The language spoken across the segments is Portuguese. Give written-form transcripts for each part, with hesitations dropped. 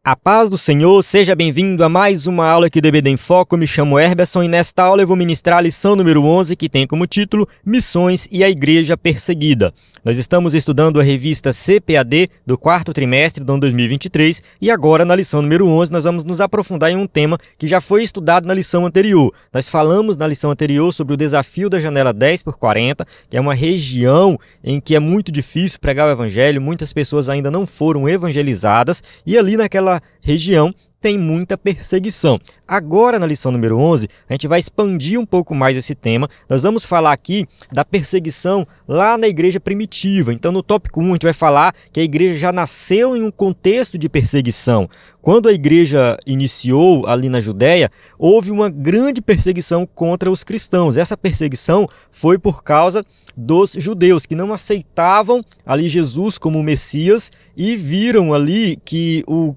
A paz do Senhor, seja bem-vindo a mais uma aula aqui do EBD em Foco. Eu me chamo Herberson e nesta aula eu vou ministrar a lição número 11, que tem como título Missões e a Igreja Perseguida. Nós estamos estudando a revista CPAD do quarto trimestre do ano 2023 e agora na lição número 11 nós vamos nos aprofundar em um tema que já foi estudado na lição anterior. Nós falamos na lição anterior sobre o desafio da janela 10x40, que é uma região em que é muito difícil pregar o evangelho, muitas pessoas ainda não foram evangelizadas e ali naquela região tem muita perseguição. Agora, na lição número 11, a gente vai expandir um pouco mais esse tema. Nós vamos falar aqui da perseguição lá na igreja primitiva. Então, no tópico 1, a gente vai falar que a igreja já nasceu em um contexto de perseguição. Quando a igreja iniciou ali na Judéia, houve uma grande perseguição contra os cristãos. Essa perseguição foi por causa dos judeus, que não aceitavam ali Jesus como o Messias e viram ali que o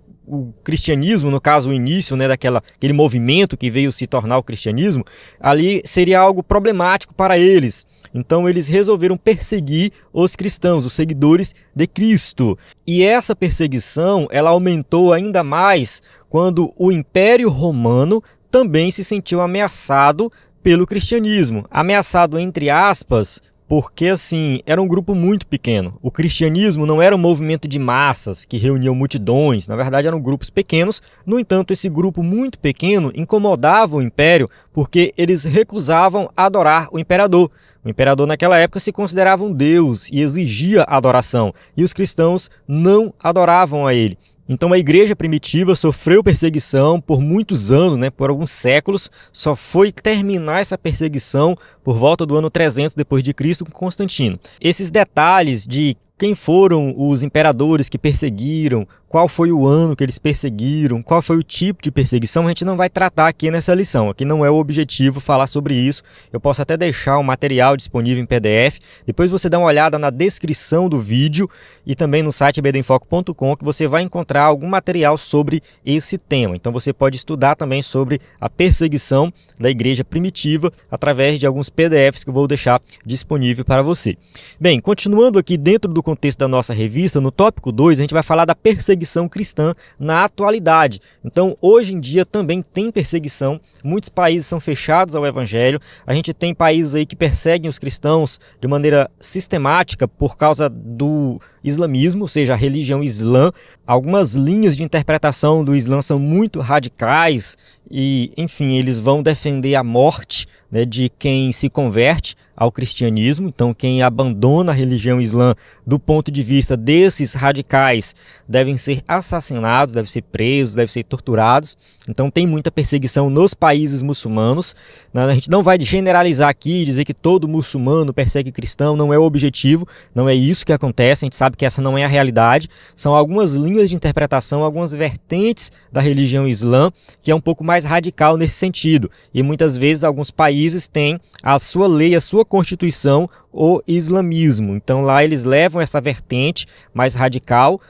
cristianismo, no caso o início, daquele movimento que veio se tornar o cristianismo, ali seria algo problemático para eles. Então eles resolveram perseguir os cristãos, os seguidores de Cristo. E essa perseguição, ela aumentou ainda mais quando o Império Romano também se sentiu ameaçado pelo cristianismo. Ameaçado entre aspas, porque, assim, era um grupo muito pequeno. O cristianismo não era um movimento de massas que reuniam multidões. Na verdade, eram grupos pequenos. No entanto, esse grupo muito pequeno incomodava o império porque eles recusavam adorar o imperador. O imperador, naquela época, se considerava um deus e exigia adoração. E os cristãos não adoravam a ele. Então a igreja primitiva sofreu perseguição por muitos anos, por alguns séculos, só foi terminar essa perseguição por volta do ano 300 depois de Cristo com Constantino. Esses detalhes de quem foram os imperadores que perseguiram, qual foi o ano que eles perseguiram, qual foi o tipo de perseguição, a gente não vai tratar aqui nessa lição. Aqui não é o objetivo falar sobre isso. Eu posso até deixar um material disponível em PDF. Depois você dá uma olhada na descrição do vídeo e também no site ebdenfoco.com que você vai encontrar algum material sobre esse tema. Então você pode estudar também sobre a perseguição da igreja primitiva através de alguns PDFs que eu vou deixar disponível para você. Bem, continuando aqui dentro do contexto da nossa revista, no tópico 2, a gente vai falar da perseguição cristã na atualidade. Então, hoje em dia também tem perseguição, muitos países são fechados ao evangelho, a gente tem países aí que perseguem os cristãos de maneira sistemática por causa do islamismo, ou seja, a religião islã. Algumas linhas de interpretação do islã são muito radicais e, enfim, eles vão defender a morte de quem se converte ao cristianismo. Então, quem abandona a religião islã do ponto de vista desses radicais devem ser assassinados, devem ser presos, devem ser torturados. Então, tem muita perseguição nos países muçulmanos. A gente não vai generalizar aqui e dizer que todo muçulmano persegue cristão, não é o objetivo, não é isso que acontece, a gente sabe que essa não é a realidade. São algumas linhas de interpretação, algumas vertentes da religião islã que é um pouco mais radical nesse sentido. E muitas vezes alguns países têm a sua lei, a sua constituição, o islamismo. Então lá eles levam essa vertente mais radical,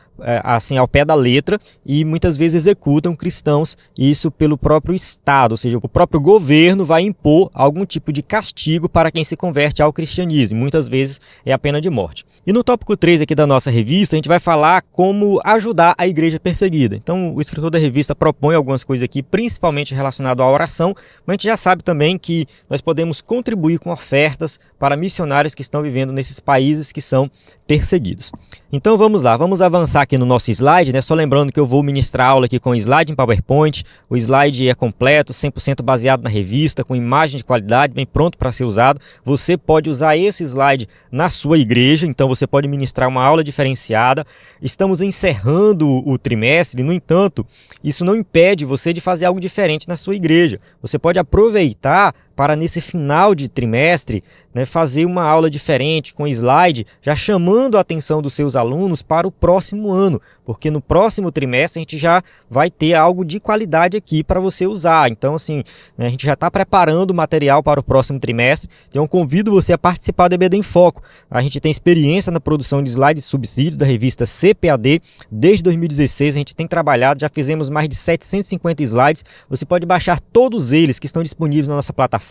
assim ao pé da letra, e muitas vezes executam cristãos, isso pelo próprio Estado, ou seja, o próprio governo vai impor algum tipo de castigo para quem se converte ao cristianismo, muitas vezes é a pena de morte. E no tópico 3 aqui da nossa revista, a gente vai falar como ajudar a igreja perseguida. Então o escritor da revista propõe algumas coisas aqui, principalmente relacionado à oração, mas a gente já sabe também que nós podemos contribuir com ofertas para missionários que estão vivendo nesses países que são perseguidos. Então vamos lá, vamos avançar aqui no nosso slide, Só lembrando que eu vou ministrar aula aqui com slide em PowerPoint. O slide é completo, 100% baseado na revista, com imagem de qualidade, bem pronto para ser usado. Você pode usar esse slide na sua igreja, então você pode ministrar uma aula diferenciada. Estamos encerrando o trimestre, no entanto, isso não impede você de fazer algo diferente na sua igreja. Você pode aproveitar para nesse final de trimestre, fazer uma aula diferente com slide, já chamando a atenção dos seus alunos para o próximo ano, porque no próximo trimestre a gente já vai ter algo de qualidade aqui para você usar. Então, assim, a gente já está preparando o material para o próximo trimestre, então eu convido você a participar do EBD em Foco. A gente tem experiência na produção de slides e subsídios da revista CPAD, desde 2016 a gente tem trabalhado, já fizemos mais de 750 slides, você pode baixar todos eles que estão disponíveis na nossa plataforma.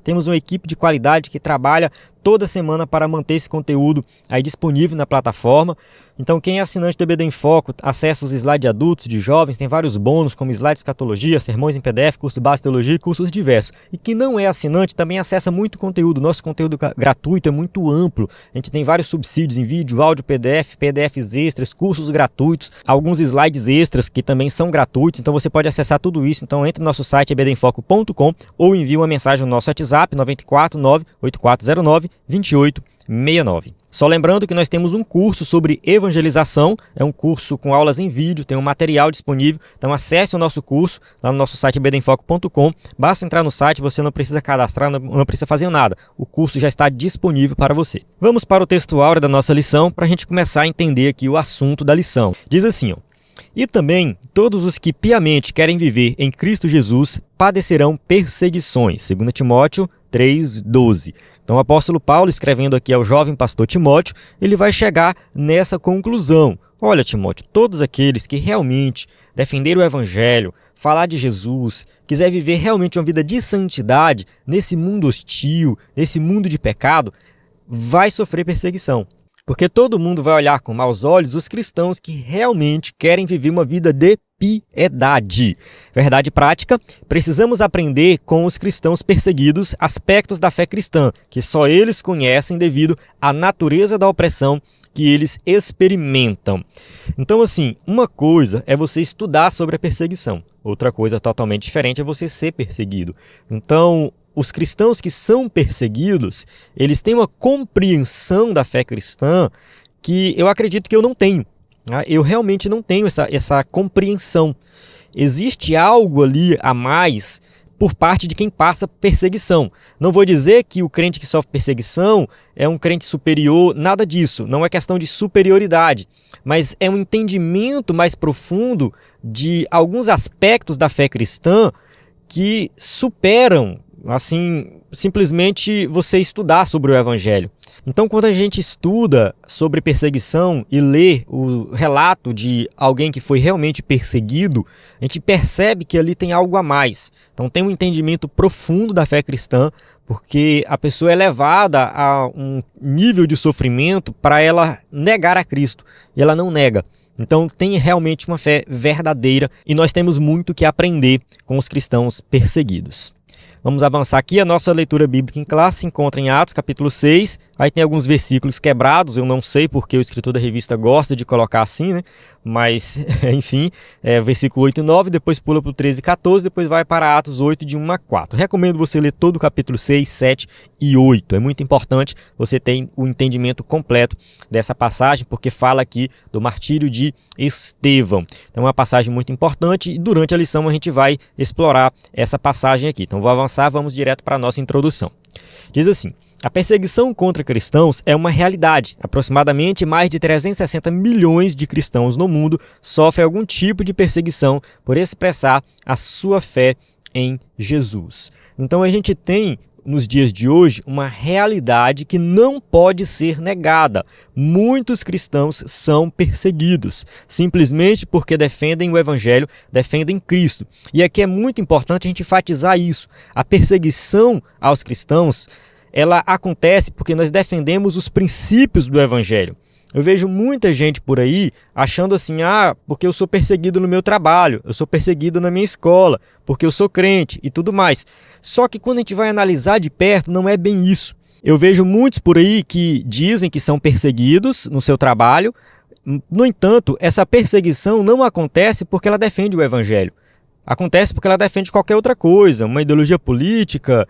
Temos uma equipe de qualidade que trabalha toda semana para manter esse conteúdo aí disponível na plataforma. Então quem é assinante do EBD em Foco acessa os slides de adultos, de jovens, tem vários bônus como slides de escatologia, sermões em PDF, curso de base de teologia e cursos diversos. E quem não é assinante também acessa muito conteúdo. Nosso conteúdo gratuito é muito amplo. A gente tem vários subsídios em vídeo, áudio, PDF, PDFs extras, cursos gratuitos, alguns slides extras que também são gratuitos. Então você pode acessar tudo isso. Então entre no nosso site ebdenfoco.com ou envie uma mensagem no nosso WhatsApp 949-8409-2869. Só lembrando que nós temos um curso sobre evangelização, é um curso com aulas em vídeo, tem um material disponível, então acesse o nosso curso lá no nosso site ebdenfoco.com, basta entrar no site, você não precisa cadastrar, não precisa fazer nada, o curso já está disponível para você. Vamos para o texto áureo da nossa lição para a gente começar a entender aqui o assunto da lição. Diz assim, ó: e também todos os que piamente querem viver em Cristo Jesus padecerão perseguições. 2 Timóteo 3,12. Então o apóstolo Paulo, escrevendo aqui ao jovem pastor Timóteo, ele vai chegar nessa conclusão. Olha, Timóteo, todos aqueles que realmente defenderam o evangelho, falar de Jesus, quiser viver realmente uma vida de santidade nesse mundo hostil, nesse mundo de pecado, vai sofrer perseguição. Porque todo mundo vai olhar com maus olhos os cristãos que realmente querem viver uma vida de piedade. Verdade prática, precisamos aprender com os cristãos perseguidos aspectos da fé cristã, que só eles conhecem devido à natureza da opressão que eles experimentam. Então, assim, uma coisa é você estudar sobre a perseguição, outra coisa totalmente diferente é você ser perseguido. Então, os cristãos que são perseguidos, eles têm uma compreensão da fé cristã que eu acredito que eu não tenho. Eu realmente não tenho essa compreensão. Existe algo ali a mais por parte de quem passa perseguição. Não vou dizer que o crente que sofre perseguição é um crente superior, nada disso. Não é questão de superioridade, mas é um entendimento mais profundo de alguns aspectos da fé cristã que superam assim, simplesmente você estudar sobre o evangelho. Então, quando a gente estuda sobre perseguição e lê o relato de alguém que foi realmente perseguido, a gente percebe que ali tem algo a mais. Então, tem um entendimento profundo da fé cristã, porque a pessoa é levada a um nível de sofrimento para ela negar a Cristo, e ela não nega. Então, tem realmente uma fé verdadeira e nós temos muito que aprender com os cristãos perseguidos. Vamos avançar aqui, a nossa leitura bíblica em classe se encontra em Atos, capítulo 6, aí tem alguns versículos quebrados, eu não sei porque o escritor da revista gosta de colocar assim, né? Mas, enfim, versículo 8 e 9, depois pula para o 13 e 14, depois vai para Atos 8, de 1 a 4. Recomendo você ler todo o capítulo 6, 7 e 8, é muito importante você ter o entendimento completo dessa passagem, porque fala aqui do martírio de Estevão. Então é uma passagem muito importante e durante a lição a gente vai explorar essa passagem aqui. Então vou avançar, vamos direto para a nossa introdução. Diz assim: a perseguição contra cristãos é uma realidade. Aproximadamente mais de 360 milhões de cristãos no mundo sofrem algum tipo de perseguição por expressar a sua fé em Jesus. Então a gente tem nos dias de hoje uma realidade que não pode ser negada. Muitos cristãos são perseguidos, simplesmente porque defendem o evangelho, defendem Cristo. E aqui é muito importante a gente enfatizar isso. A perseguição aos cristãos, ela acontece porque nós defendemos os princípios do evangelho. Eu vejo muita gente por aí achando assim, porque eu sou perseguido no meu trabalho, eu sou perseguido na minha escola, porque eu sou crente e tudo mais. Só que quando a gente vai analisar de perto, não é bem isso. Eu vejo muitos por aí que dizem que são perseguidos no seu trabalho. No entanto, essa perseguição não acontece porque ela defende o evangelho. Acontece porque ela defende qualquer outra coisa, uma ideologia política,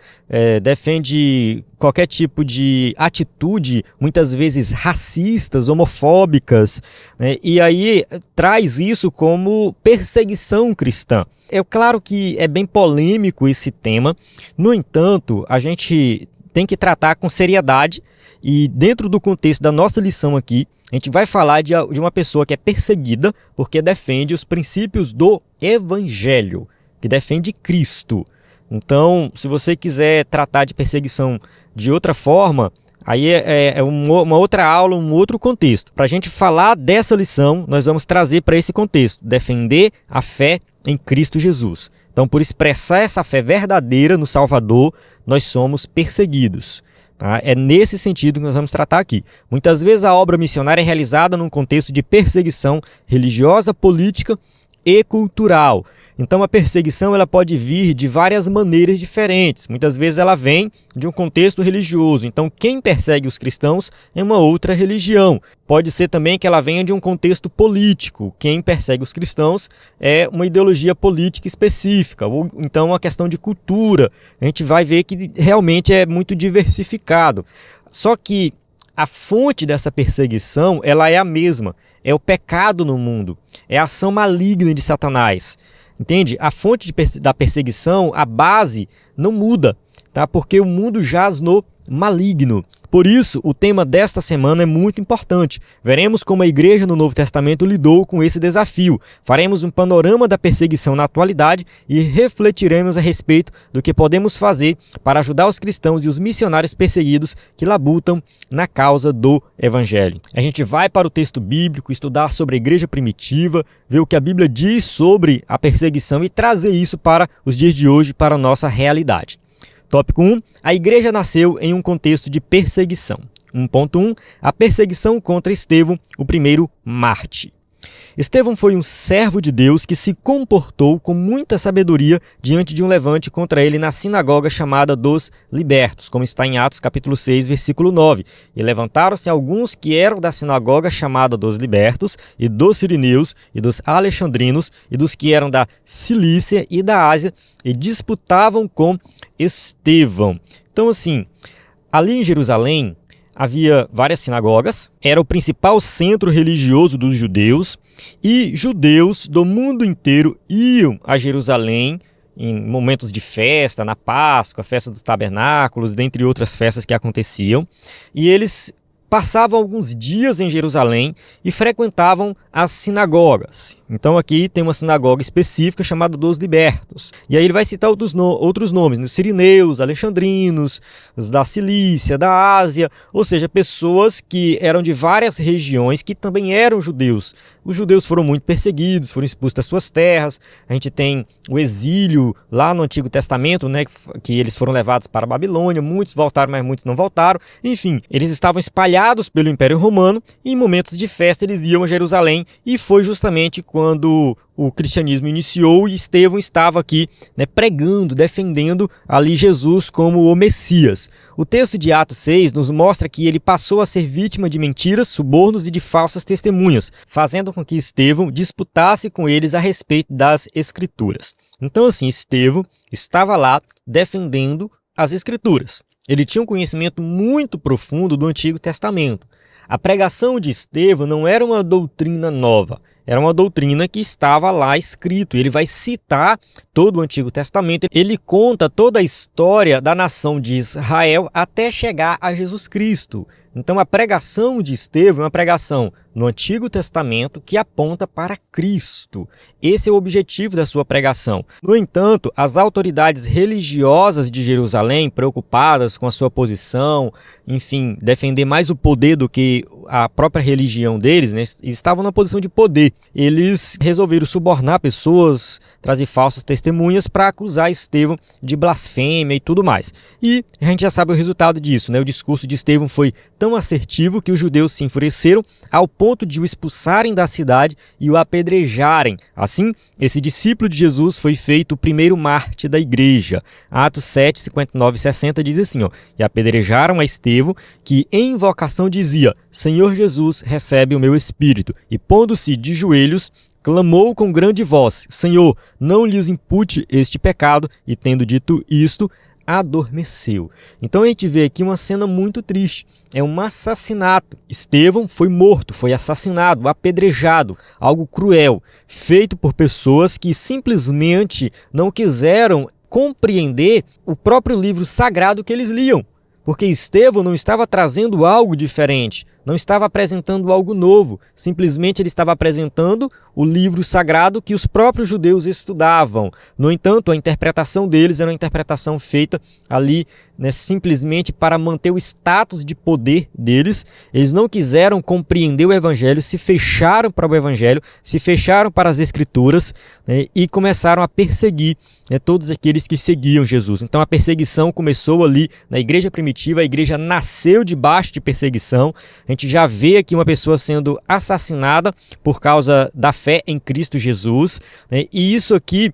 defende qualquer tipo de atitude, muitas vezes racistas, homofóbicas, né? E aí traz isso como perseguição cristã. É claro que é bem polêmico esse tema, no entanto, a gente tem que tratar com seriedade e dentro do contexto da nossa lição aqui, a gente vai falar de uma pessoa que é perseguida porque defende os princípios do Evangelho, que defende Cristo. Então, se você quiser tratar de perseguição de outra forma, aí é uma outra aula, um outro contexto. Para a gente falar dessa lição, nós vamos trazer para esse contexto, defender a fé em Cristo Jesus. Então, por expressar essa fé verdadeira no Salvador, nós somos perseguidos. Tá? É nesse sentido que nós vamos tratar aqui. Muitas vezes a obra missionária é realizada num contexto de perseguição religiosa, política e cultural. Então a perseguição ela pode vir de várias maneiras diferentes. Muitas vezes ela vem de um contexto religioso. Então quem persegue os cristãos é uma outra religião. Pode ser também que ela venha de um contexto político. Quem persegue os cristãos é uma ideologia política específica. Ou então uma questão de cultura. A gente vai ver que realmente é muito diversificado. Só que a fonte dessa perseguição ela é a mesma. É o pecado no mundo. É a ação maligna de Satanás. Entende? A fonte da perseguição, a base, não muda, tá? Porque o mundo jaz no maligno. Por isso, o tema desta semana é muito importante. Veremos como a igreja no Novo Testamento lidou com esse desafio. Faremos um panorama da perseguição na atualidade e refletiremos a respeito do que podemos fazer para ajudar os cristãos e os missionários perseguidos que labutam na causa do Evangelho. A gente vai para o texto bíblico, estudar sobre a igreja primitiva, ver o que a Bíblia diz sobre a perseguição e trazer isso para os dias de hoje, para a nossa realidade. Tópico 1. A igreja nasceu em um contexto de perseguição. 1.1. A perseguição contra Estevão, o primeiro mártir. Estevão foi um servo de Deus que se comportou com muita sabedoria diante de um levante contra ele na sinagoga chamada dos Libertos, como está em Atos capítulo 6, versículo 9. E levantaram-se alguns que eram da sinagoga chamada dos Libertos, e dos Sirineus, e dos Alexandrinos, e dos que eram da Cilícia e da Ásia, e disputavam com Estevão. Então, assim, ali em Jerusalém havia várias sinagogas, era o principal centro religioso dos judeus, e judeus do mundo inteiro iam a Jerusalém em momentos de festa, na Páscoa, festa dos tabernáculos, dentre outras festas que aconteciam, e eles passavam alguns dias em Jerusalém e frequentavam as sinagogas. Então aqui tem uma sinagoga específica chamada dos Libertos. E aí ele vai citar outros nomes, os Sirineus, Alexandrinos, os da Cilícia, da Ásia, ou seja, pessoas que eram de várias regiões que também eram judeus. Os judeus foram muito perseguidos, foram expulsos das suas terras. A gente tem o exílio lá no Antigo Testamento, né, que eles foram levados para a Babilônia, muitos voltaram, mas muitos não voltaram. Enfim, eles estavam espalhados pelo Império Romano e em momentos de festa eles iam a Jerusalém, e foi justamente quando o cristianismo iniciou e Estevão estava aqui, né, pregando, defendendo ali Jesus como o Messias. O texto de Atos 6 nos mostra que ele passou a ser vítima de mentiras, subornos e de falsas testemunhas, fazendo com que Estevão disputasse com eles a respeito das Escrituras. Então, assim, Estevão estava lá defendendo as Escrituras. Ele tinha um conhecimento muito profundo do Antigo Testamento. A pregação de Estevão não era uma doutrina nova, era uma doutrina que estava lá escrito. Ele vai citar todo o Antigo Testamento, ele conta toda a história da nação de Israel até chegar a Jesus Cristo. Então a pregação de Estevão é uma pregação no Antigo Testamento que aponta para Cristo. Esse é o objetivo da sua pregação. No entanto, as autoridades religiosas de Jerusalém, preocupadas com a sua posição, enfim, defender mais o poder do que a própria religião deles, né, estavam na posição de poder. Eles resolveram subornar pessoas, trazer falsas testemunhas para acusar Estevão de blasfêmia e tudo mais. E a gente já sabe o resultado disso, né? O discurso de Estevão foi tão assertivo que os judeus se enfureceram ao ponto de o expulsarem da cidade e o apedrejarem. Assim, esse discípulo de Jesus foi feito o primeiro mártir da igreja. Atos 7, 59 e 60 diz assim, ó: e apedrejaram a Estevão, que em invocação dizia: Senhor Jesus, recebe o meu espírito. E pondo-se de joelhos, clamou com grande voz: Senhor, não lhes impute este pecado. E tendo dito isto, adormeceu. Então a gente vê aqui uma cena muito triste. É um assassinato. Estevão foi morto, foi assassinado, apedrejado, algo cruel, feito por pessoas que simplesmente não quiseram compreender o próprio livro sagrado que eles liam. Porque Estevão não estava trazendo algo diferente. não estava apresentando algo novo, simplesmente ele estava apresentando o livro sagrado que os próprios judeus estudavam. No entanto, a interpretação deles era uma interpretação feita ali, né, simplesmente para manter o status de poder deles. Eles não quiseram compreender o evangelho, se fecharam para o evangelho, se fecharam para as escrituras, né, e começaram a perseguir, né, todos aqueles que seguiam Jesus. Então a perseguição começou ali na igreja primitiva, a igreja nasceu debaixo de perseguição. A gente já vê aqui uma pessoa sendo assassinada por causa da fé em Cristo Jesus, né? E isso aqui,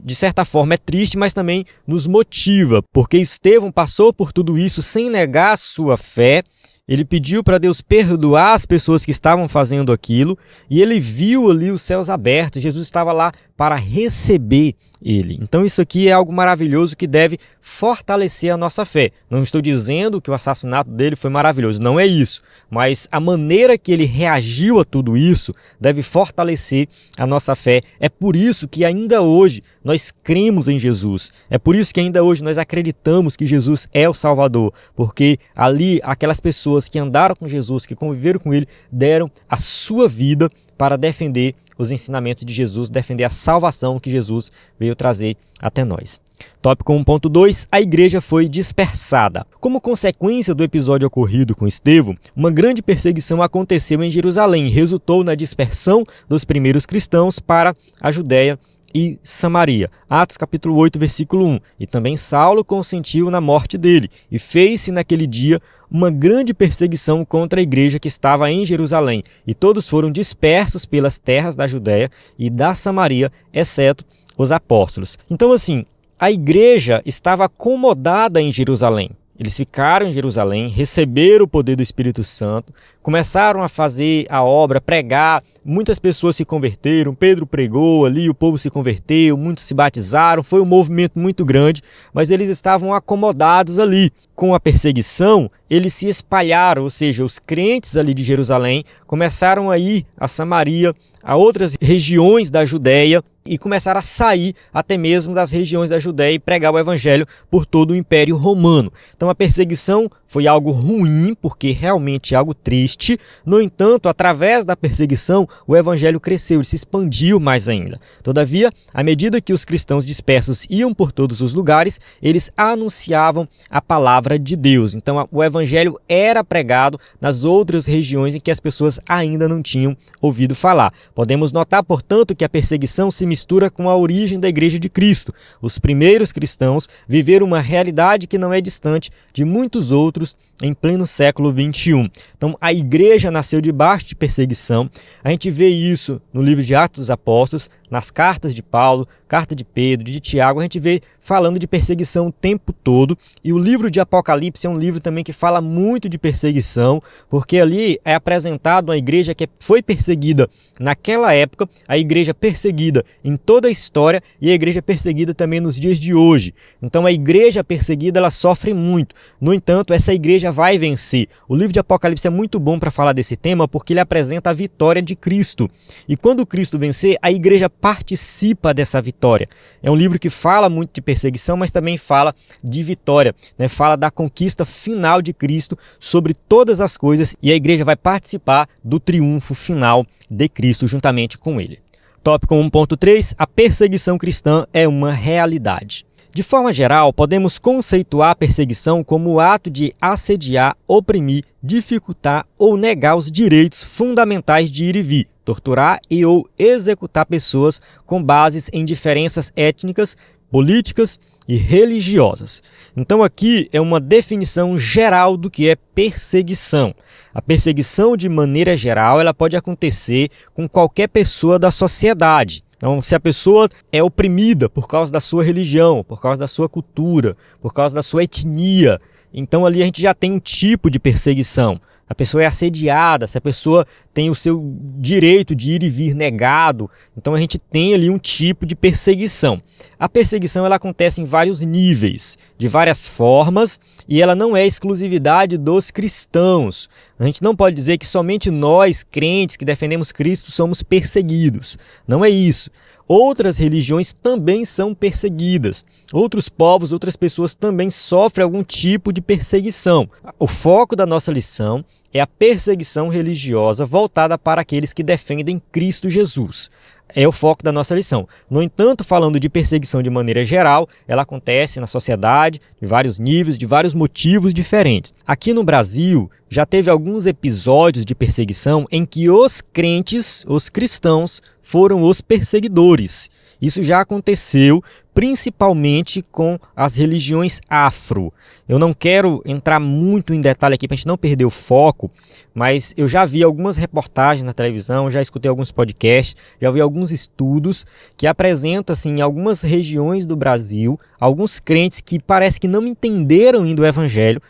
de certa forma, é triste, mas também nos motiva, porque Estevão passou por tudo isso sem negar a sua fé. Ele pediu para Deus perdoar as pessoas que estavam fazendo aquilo e ele viu ali os céus abertos. Jesus estava lá para receber ele. Então isso aqui é algo maravilhoso que deve fortalecer a nossa fé. Não estou dizendo que o assassinato dele foi maravilhoso, não é isso. Mas a maneira que ele reagiu a tudo isso deve fortalecer a nossa fé. É por isso que ainda hoje nós cremos em Jesus. É por isso que ainda hoje nós acreditamos que Jesus é o Salvador. Porque ali aquelas pessoas que andaram com Jesus, que conviveram com ele, deram a sua vida para defender os ensinamentos de Jesus, defender a salvação que Jesus veio trazer até nós. Tópico 1.2, a igreja foi dispersada. Como consequência do episódio ocorrido com Estevão, uma grande perseguição aconteceu em Jerusalém e resultou na dispersão dos primeiros cristãos para a Judéia e Samaria. Atos capítulo 8, versículo 1. E também Saulo consentiu na morte dele, e fez-se naquele dia uma grande perseguição contra a igreja que estava em Jerusalém, e todos foram dispersos pelas terras da Judéia e da Samaria, exceto os apóstolos. Então, assim, a igreja estava acomodada em Jerusalém. Eles ficaram em Jerusalém, receberam o poder do Espírito Santo, começaram a fazer a obra, pregar, muitas pessoas se converteram, Pedro pregou ali, o povo se converteu, muitos se batizaram, foi um movimento muito grande, mas eles estavam acomodados ali. Com a perseguição, eles se espalharam, ou seja, os crentes ali de Jerusalém começaram a ir a Samaria, a outras regiões da Judéia, e começaram a sair até mesmo das regiões da Judéia e pregar o evangelho por todo o Império Romano. Então a perseguição foi algo ruim, porque realmente é algo triste. No entanto, através da perseguição, o evangelho cresceu, ele se expandiu mais ainda. Todavia, à medida que os cristãos dispersos iam por todos os lugares, eles anunciavam a palavra de Deus. Então o evangelho era pregado nas outras regiões em que as pessoas ainda não tinham ouvido falar. Podemos notar, portanto, que a perseguição se mistura com a origem da Igreja de Cristo. Os primeiros cristãos viveram uma realidade que não é distante de muitos outros em pleno século XXI. Então, a igreja nasceu debaixo de perseguição. A gente vê isso no livro de Atos dos Apóstolos, nas cartas de Paulo, carta de Pedro, de Tiago. A gente vê falando de perseguição o tempo todo. E o livro de Apocalipse é um livro também que fala muito de perseguição, porque ali é apresentado uma igreja que foi perseguida naquela época, a igreja perseguida em toda a história e a igreja perseguida também nos dias de hoje. Então, a igreja perseguida, ela sofre muito. No entanto, essa igreja vai vencer. O livro de Apocalipse é muito bom para falar desse tema porque ele apresenta a vitória de Cristo. E quando Cristo vencer, a igreja participa dessa vitória. É um livro que fala muito de perseguição, mas também fala de vitória, né? Fala da conquista final de Cristo sobre todas as coisas e a igreja vai participar do triunfo final de Cristo juntamente com ele. Tópico 1.3, a perseguição cristã é uma realidade. De forma geral, podemos conceituar a perseguição como o ato de assediar, oprimir, dificultar ou negar os direitos fundamentais de ir e vir, torturar e ou executar pessoas com bases em diferenças étnicas, políticas e religiosas. Então aqui é uma definição geral do que é perseguição. A perseguição, de maneira geral, ela pode acontecer com qualquer pessoa da sociedade. Então, se a pessoa é oprimida por causa da sua religião, por causa da sua cultura, por causa da sua etnia, então ali a gente já tem um tipo de perseguição. A pessoa é assediada, se a pessoa tem o seu direito de ir e vir negado, então a gente tem ali um tipo de perseguição. A perseguição ela acontece em vários níveis, de várias formas, e ela não é exclusividade dos cristãos. A gente não pode dizer que somente nós, crentes que defendemos Cristo, somos perseguidos. Não é isso. Outras religiões também são perseguidas. Outros povos, outras pessoas também sofrem algum tipo de perseguição. O foco da nossa lição é a perseguição religiosa voltada para aqueles que defendem Cristo Jesus. É o foco da nossa lição. No entanto, falando de perseguição de maneira geral, ela acontece na sociedade, de vários níveis, de vários motivos diferentes. Aqui no Brasil, já teve alguns episódios de perseguição em que os crentes, os cristãos, foram os perseguidores. Isso já aconteceu principalmente com as religiões afro. Eu não quero entrar muito em detalhe aqui para a gente não perder o foco, mas eu já vi algumas reportagens na televisão, já escutei alguns podcasts, já vi alguns estudos que apresentam assim, em algumas regiões do Brasil, alguns crentes que parece que não entenderam ainda o evangelho.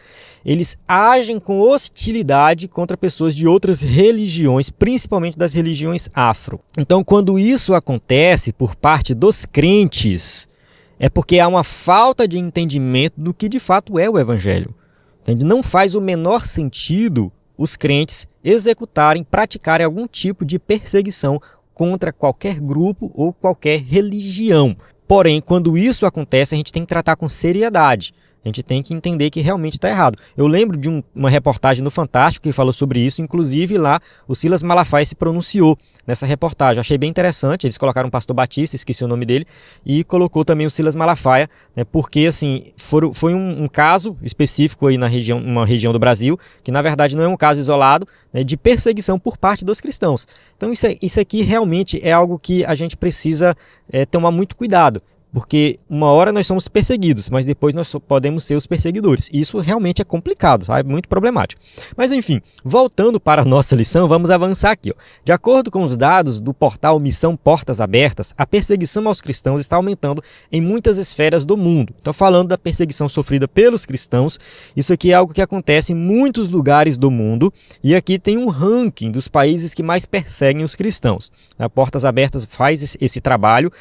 Eles agem com hostilidade contra pessoas de outras religiões, principalmente das religiões afro. Então, quando isso acontece por parte dos crentes, é porque há uma falta de entendimento do que de fato é o evangelho. Entende? Não faz o menor sentido os crentes executarem, praticarem algum tipo de perseguição contra qualquer grupo ou qualquer religião. Porém, quando isso acontece, a gente tem que tratar com seriedade. A gente tem que entender que realmente está errado. Eu lembro de uma reportagem no Fantástico que falou sobre isso, inclusive lá o Silas Malafaia se pronunciou nessa reportagem. Eu achei bem interessante, eles colocaram o pastor Batista, esqueci o nome dele, e colocou também o Silas Malafaia, né, porque assim, foi um caso específico aí numa região do Brasil, que na verdade não é um caso isolado, né, de perseguição por parte dos cristãos. Então isso aqui realmente é algo que a gente precisa tomar muito cuidado. Porque uma hora nós somos perseguidos, mas depois nós podemos ser os perseguidores. Isso realmente é complicado, sabe? Muito problemático. Mas enfim, voltando para a nossa lição, vamos avançar aqui. De acordo com os dados do portal Missão Portas Abertas, a perseguição aos cristãos está aumentando em muitas esferas do mundo. Então, falando da perseguição sofrida pelos cristãos, isso aqui é algo que acontece em muitos lugares do mundo. E aqui tem um ranking dos países que mais perseguem os cristãos. A Portas Abertas faz esse trabalho.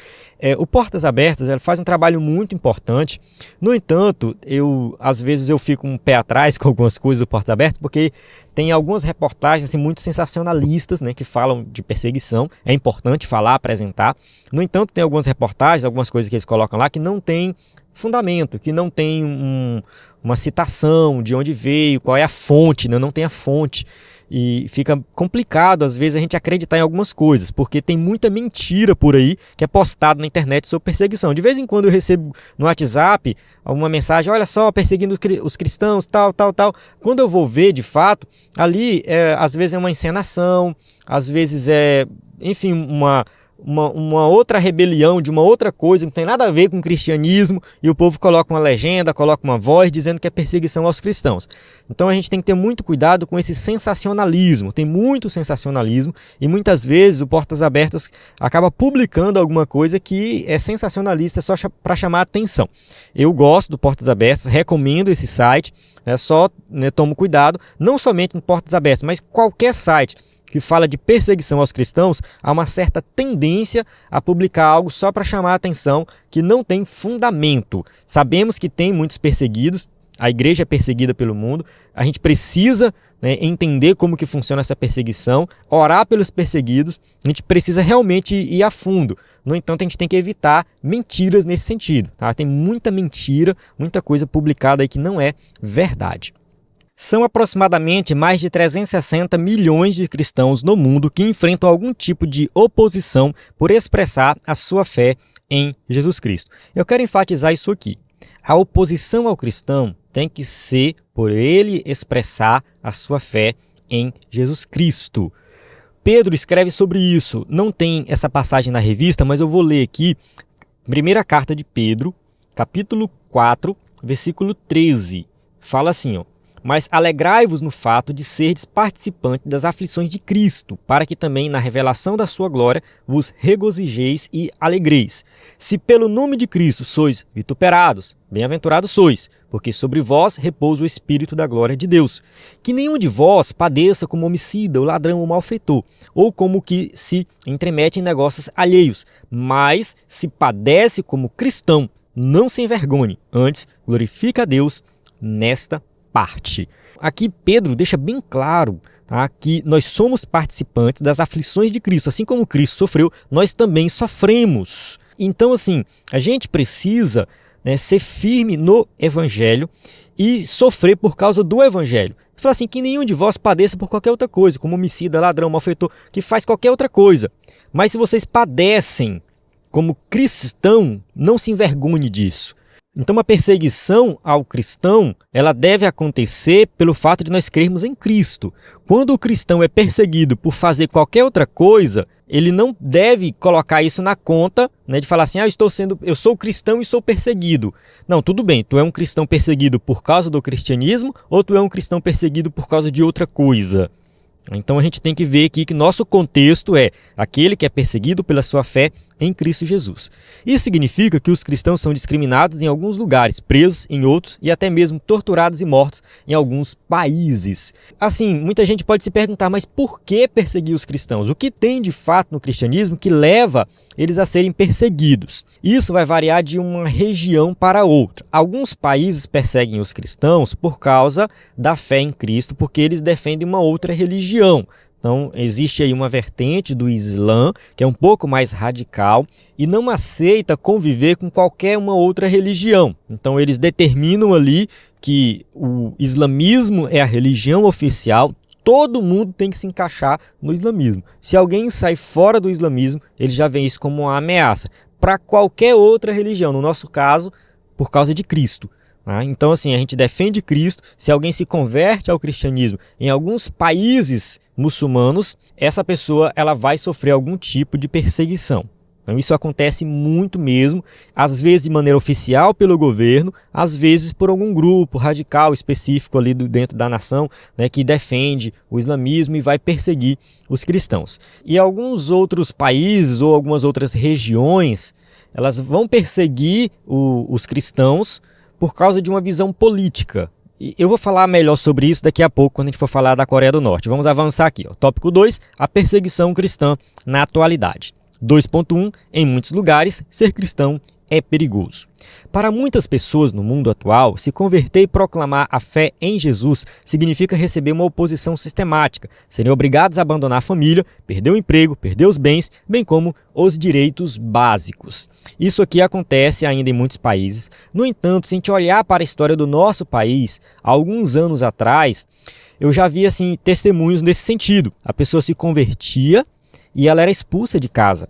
O Portas Abertas faz um trabalho muito importante. No entanto, às vezes eu fico um pé atrás com algumas coisas do Portas Abertas, porque tem algumas reportagens assim, muito sensacionalistas, né, que falam de perseguição. É importante falar, apresentar. No entanto, tem algumas reportagens, algumas coisas que eles colocam lá que não tem fundamento, que não tem uma citação de onde veio, qual é a fonte, né? Não tem a fonte. E fica complicado, às vezes, a gente acreditar em algumas coisas, porque tem muita mentira por aí que é postada na internet sobre perseguição. De vez em quando eu recebo no WhatsApp alguma mensagem, olha só, perseguindo os cristãos, tal. Quando eu vou ver, de fato, ali, às vezes é uma encenação, às vezes enfim, uma outra rebelião de uma outra coisa, não tem nada a ver com o cristianismo, e o povo coloca uma legenda, coloca uma voz dizendo que é perseguição aos cristãos. Então a gente tem que ter muito cuidado com esse sensacionalismo, tem muito sensacionalismo, e muitas vezes o Portas Abertas acaba publicando alguma coisa que é sensacionalista só para chamar a atenção. Eu gosto do Portas Abertas, recomendo esse site, só tomo cuidado, não somente em Portas Abertas, mas qualquer site que fala de perseguição aos cristãos, há uma certa tendência a publicar algo só para chamar a atenção que não tem fundamento. Sabemos que tem muitos perseguidos, a igreja é perseguida pelo mundo, a gente precisa entender como que funciona essa perseguição, orar pelos perseguidos, a gente precisa realmente ir a fundo. No entanto, a gente tem que evitar mentiras nesse sentido. Tá? Tem muita mentira, muita coisa publicada aí que não é verdade. São aproximadamente mais de 360 milhões de cristãos no mundo que enfrentam algum tipo de oposição por expressar a sua fé em Jesus Cristo. Eu quero enfatizar isso aqui. A oposição ao cristão tem que ser por ele expressar a sua fé em Jesus Cristo. Pedro escreve sobre isso. Não tem essa passagem na revista, mas eu vou ler aqui. Primeira carta de Pedro, capítulo 4, versículo 13. Fala assim, ó. Mas alegrai-vos no fato de serdes participantes das aflições de Cristo, para que também na revelação da sua glória vos regozijeis e alegreis. Se pelo nome de Cristo sois vituperados, bem-aventurados sois, porque sobre vós repousa o Espírito da glória de Deus. Que nenhum de vós padeça como homicida, ou ladrão, ou malfeitor, ou como que se entremete em negócios alheios, mas se padece como cristão, não se envergonhe, antes glorifica a Deus nesta parte. Aqui Pedro deixa bem claro, tá, que nós somos participantes das aflições de Cristo. Assim como Cristo sofreu, nós também sofremos. Então, assim, a gente precisa né, ser firme no evangelho e sofrer por causa do evangelho. Ele fala assim, que nenhum de vós padeça por qualquer outra coisa, como homicida, ladrão, malfeitor, que faz qualquer outra coisa. Mas se vocês padecem como cristão, não se envergonhe disso. Então, a perseguição ao cristão, ela deve acontecer pelo fato de nós crermos em Cristo. Quando o cristão é perseguido por fazer qualquer outra coisa, ele não deve colocar isso na conta, né, de falar assim, eu sou cristão e sou perseguido. Não, tudo bem, tu é um cristão perseguido por causa do cristianismo ou tu é um cristão perseguido por causa de outra coisa? Então a gente tem que ver aqui que nosso contexto é aquele que é perseguido pela sua fé em Cristo Jesus. Isso significa que os cristãos são discriminados em alguns lugares, presos em outros e até mesmo torturados e mortos em alguns países. Assim, muita gente pode se perguntar, mas por que perseguir os cristãos? O que tem de fato no cristianismo que leva eles a serem perseguidos? Isso vai variar de uma região para outra. Alguns países perseguem os cristãos por causa da fé em Cristo, porque eles defendem uma outra religião. Então, existe aí uma vertente do Islã, que é um pouco mais radical, e não aceita conviver com qualquer uma outra religião. Então, eles determinam ali que o islamismo é a religião oficial, todo mundo tem que se encaixar no islamismo. Se alguém sai fora do islamismo, eles já veem isso como uma ameaça para qualquer outra religião, no nosso caso, por causa de Cristo. Então, assim, a gente defende Cristo. Se alguém se converte ao cristianismo em alguns países muçulmanos, essa pessoa ela vai sofrer algum tipo de perseguição. Então, isso acontece muito mesmo, às vezes de maneira oficial pelo governo, às vezes por algum grupo radical específico ali dentro da nação, né, que defende o islamismo e vai perseguir os cristãos. E alguns outros países ou algumas outras regiões, elas vão perseguir os cristãos por causa de uma visão política. E eu vou falar melhor sobre isso daqui a pouco, quando a gente for falar da Coreia do Norte. Vamos avançar aqui. Tópico 2, a perseguição cristã na atualidade. 2.1, em muitos lugares, ser cristão é perigoso. Para muitas pessoas no mundo atual, se converter e proclamar a fé em Jesus significa receber uma oposição sistemática, serem obrigados a abandonar a família, perder o emprego, perder os bens, bem como os direitos básicos. Isso aqui acontece ainda em muitos países. No entanto, se a gente olhar para a história do nosso país, há alguns anos atrás, eu já vi assim, testemunhos nesse sentido. A pessoa se convertia e ela era expulsa de casa.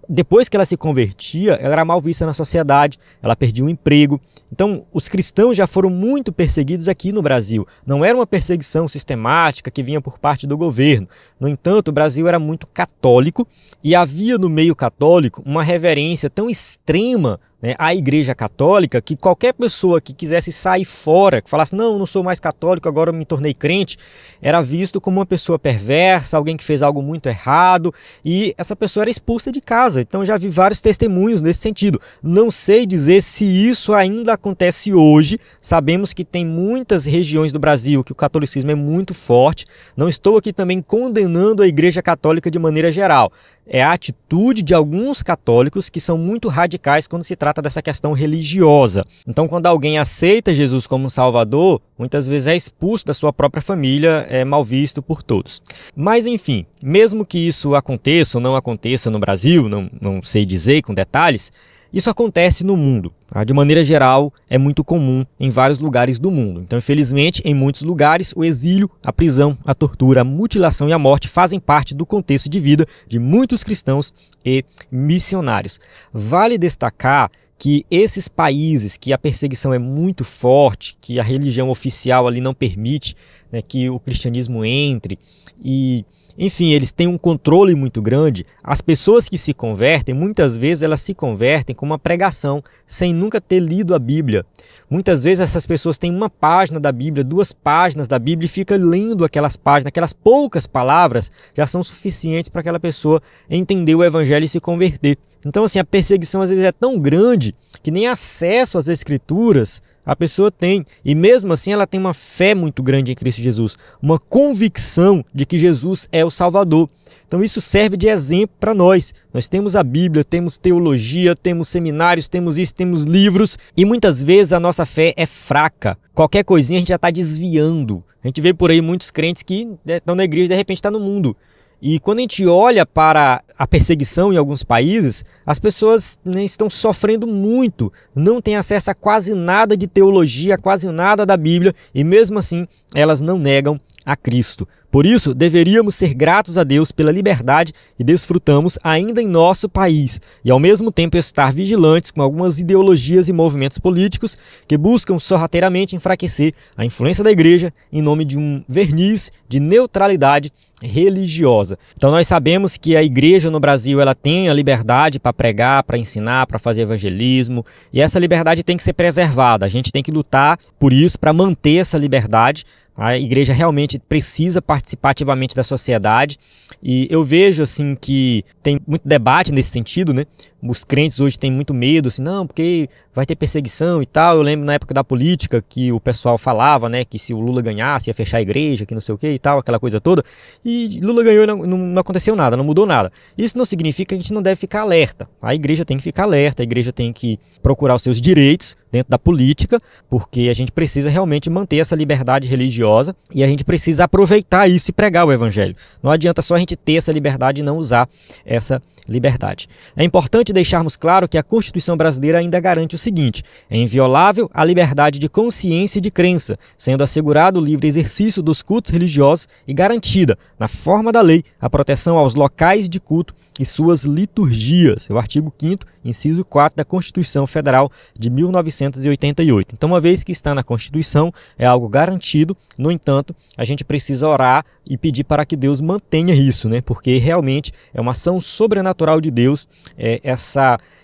Depois que ela se convertia, ela era mal vista na sociedade, ela perdia o emprego. Então, os cristãos já foram muito perseguidos aqui no Brasil. Não era uma perseguição sistemática que vinha por parte do governo. No entanto, o Brasil era muito católico e havia no meio católico uma reverência tão extrema, né, à Igreja Católica, que qualquer pessoa que quisesse sair fora, que falasse, não sou mais católico, agora eu me tornei crente, era visto como uma pessoa perversa, alguém que fez algo muito errado, e essa pessoa era expulsa de casa. Então já vi vários testemunhos nesse sentido. Não sei dizer se isso ainda acontece hoje. Sabemos que tem muitas regiões do Brasil que o catolicismo é muito forte. Não estou aqui também condenando a Igreja Católica de maneira geral. É a atitude de alguns católicos que são muito radicais quando se trata dessa questão religiosa. Então, quando alguém aceita Jesus como Salvador, muitas vezes é expulso da sua própria família, é mal visto por todos. Mas, enfim, mesmo que isso aconteça ou não aconteça no Brasil, não sei dizer com detalhes, isso acontece no mundo. De maneira geral, é muito comum em vários lugares do mundo. Então, infelizmente, em muitos lugares, o exílio, a prisão, a tortura, a mutilação e a morte fazem parte do contexto de vida de muitos cristãos e missionários. Vale destacar que esses países que a perseguição é muito forte, que a religião oficial ali não permite, né, que o cristianismo entre e... Enfim, eles têm um controle muito grande. As pessoas que se convertem, muitas vezes elas se convertem com uma pregação, sem nunca ter lido a Bíblia. Muitas vezes essas pessoas têm uma página da Bíblia, 2 páginas da Bíblia e ficam lendo aquelas páginas, aquelas poucas palavras já são suficientes para aquela pessoa entender o Evangelho e se converter. Então, assim, a perseguição às vezes é tão grande que nem acesso às Escrituras a pessoa tem. E mesmo assim ela tem uma fé muito grande em Cristo Jesus. Uma convicção de que Jesus é o Salvador. Então isso serve de exemplo para nós. Nós temos a Bíblia, temos teologia, temos seminários, temos isso, temos livros. E muitas vezes a nossa fé é fraca. Qualquer coisinha a gente já está desviando. A gente vê por aí muitos crentes que estão na igreja e de repente estão no mundo. E quando a gente olha para a perseguição em alguns países, as pessoas, né, estão sofrendo muito, não têm acesso a quase nada de teologia, a quase nada da Bíblia, e mesmo assim elas não negam a Cristo. Por isso, deveríamos ser gratos a Deus pela liberdade que desfrutamos ainda em nosso país e, ao mesmo tempo, estar vigilantes com algumas ideologias e movimentos políticos que buscam sorrateiramente enfraquecer a influência da igreja em nome de um verniz de neutralidade religiosa. Então nós sabemos que a igreja no Brasil ela tem a liberdade para pregar, para ensinar, para fazer evangelismo, e essa liberdade tem que ser preservada. A gente tem que lutar por isso, para manter essa liberdade. A igreja realmente precisa participar ativamente da sociedade, e eu vejo assim que tem muito debate nesse sentido, né? Os crentes hoje têm muito medo, assim, não, porque vai ter perseguição e tal. Eu lembro na época da política que o pessoal falava, né, que se o Lula ganhasse ia fechar a igreja, que não sei o que e tal, aquela coisa toda. E Lula ganhou e não aconteceu nada, não mudou nada. Isso não significa que a gente não deve ficar alerta. A igreja tem que ficar alerta, a igreja tem que procurar os seus direitos dentro da política, porque a gente precisa realmente manter essa liberdade religiosa e a gente precisa aproveitar isso e pregar o evangelho. Não adianta só a gente ter essa liberdade e não usar essa liberdade. É importante deixarmos claro que a Constituição brasileira ainda garante o seguinte: é inviolável a liberdade de consciência e de crença, sendo assegurado o livre exercício dos cultos religiosos e garantida, na forma da lei, a proteção aos locais de culto e suas liturgias. É o artigo 5º, inciso 4 da Constituição Federal de 1988. Então, uma vez que está na Constituição, é algo garantido. No entanto, a gente precisa orar e pedir para que Deus mantenha isso, né? Porque realmente é uma ação sobrenatural de Deus,